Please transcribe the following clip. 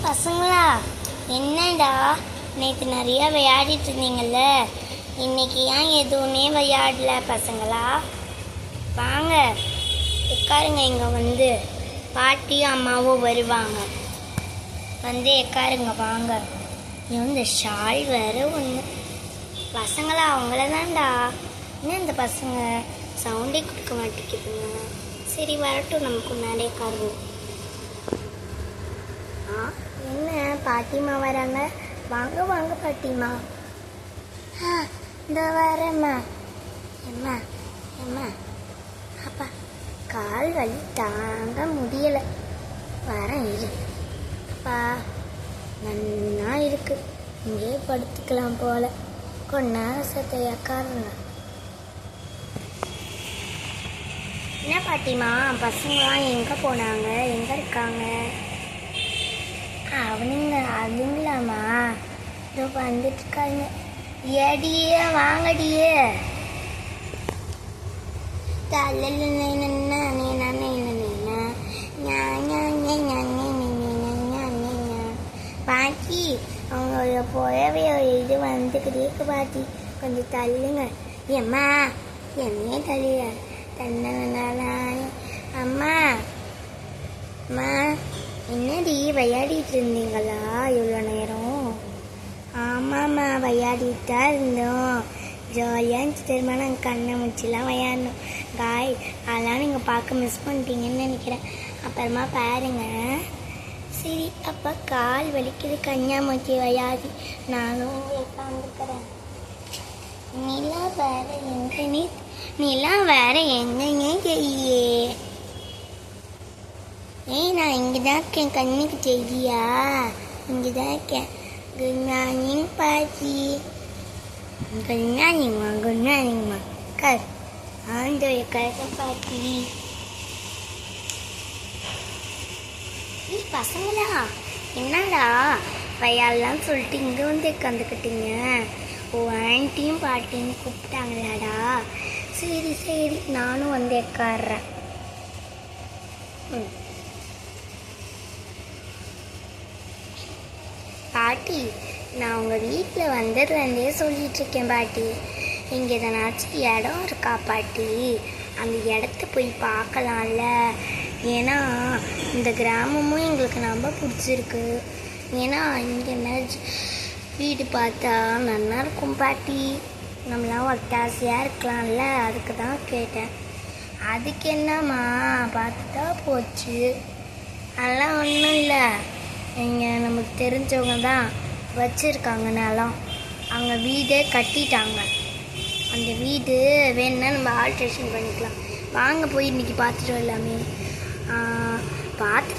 பசங்களா, என்னடா நேற்று நிறையா விளையாடிட்டு இருந்தீங்கல்ல, இன்னைக்கு ஏன் எதுவுமே விளையாடல பசங்களா? வாங்க உட்காருங்க, இங்கே வந்து பாட்டியும் அம்மாவும் வருவாங்க. வந்து உட்காருங்க வாங்க. இந்த ஷால் வேறு ஒன்று. பசங்களா அவங்கள தான்டா. என்ன இந்த பசங்க சவுண்டே கொடுக்க மாட்டேங்குதுங்க. சரி வரட்டும், நமக்கு முன்னாடியே உட்காருவோம். என்ன பாட்டிமா வராங்க? வாங்க வாங்க பாட்டிமா. இந்த வரேம்மா. எம்மா எம்மா, அப்பா கால் வலி தாங்க முடியலை. வரேன் இரு. அப்பா நன்னா இருக்கு, இங்கே படுத்துக்கலாம் போல. கொஞ்ச நேரம் சத்தை உட்காருங்க. என்ன பாட்டிமா, பசங்களாம் எங்கே போனாங்க? எங்கே இருக்காங்க? அதுங்களாம்மா இதோ வந்துட்டு இருக்காங்க. ஏடியே வாங்கடியே. பாட்டி அவங்க போயவே இது வந்துக்கிட்டே பாட்டி, கொஞ்சம் தள்ளுங்க. ஏம்மா என்னையே தள்ளிய தன்னால. அம்மா அம்மா, என்னடி விளையாடிட்டு இருந்தீங்களா இவ்வளோ நேரம்? ஆமாம்மா, விளையாடிட்டு தான் இருந்தோம். ஜாலியாக இருந்துச்சு தெரியுமா? நாங்கள் கண்ணை முடிச்சுலாம் விளையாடணும். காய் அதெல்லாம் நீங்கள் பார்க்க மிஸ் பண்ணிட்டீங்கன்னு நினைக்கிறேன். அப்புறமா பாருங்க. சரி, அப்போ கால் வலிக்குது, கன்னியாமூச்சி விளையாடி நானும் உட்காந்துக்கிறேன். நிலா வேற எங்கன்னே, நிலா வேற எங்கன்னே தெரியலையே. நான் இங்கே தான் இருக்கேன். கண்ணுக்கு தெரியா? இங்கே தான் இருக்கேன். குட் மார்னிங் பாட்டி. குட் மார்னிங்மா, குட் மார்னிங்மா. கர் ஆண்டோய கருக்க பாட்டி. பசங்களா, என்னடா விளையாடலான்னு சொல்லிட்டு இங்கே வந்து உட்காந்துக்கிட்டீங்க? ஓ, ஆன்ட்டியும் பாட்டியும் கூப்பிட்டாங்களாடா? சரி சரி, நானும் வந்து உட்காடுறேன். பாட்டி, நான் உங்கள் வீட்டில் வந்ததுலேருந்தே சொல்லிகிட்ருக்கேன் பாட்டி, இங்கே எதனாச்சும் இடம் இருக்கா பாட்டி? அந்த இடத்த போய் பார்க்கலாம்ல. ஏன்னா இந்த கிராமமும் எங்களுக்கு ரொம்ப பிடிச்சிருக்கு. ஏன்னா இங்கே வீடு பார்த்தா நல்லா இருக்கும் பாட்டி. நம்மளாம் ஒத்தாசையாக இருக்கலாம்ல, அதுக்கு தான் கேட்டேன். அதுக்கு என்னம்மா, பார்த்துட்டா போச்சு. அதெல்லாம் ஒன்றும் இல்லை. இங்கே நமக்கு தெரிஞ்சவங்க தான் வச்சுருக்காங்க நிலம். அவங்க வீடே கட்டிட்டாங்க. அந்த வீடு வேணுன்னா நம்ம ஆல்ட்ரேஷன் பண்ணிக்கலாம். வாங்க போய் இன்றைக்கி பார்த்துட்டு வரலாமே. பார்த்து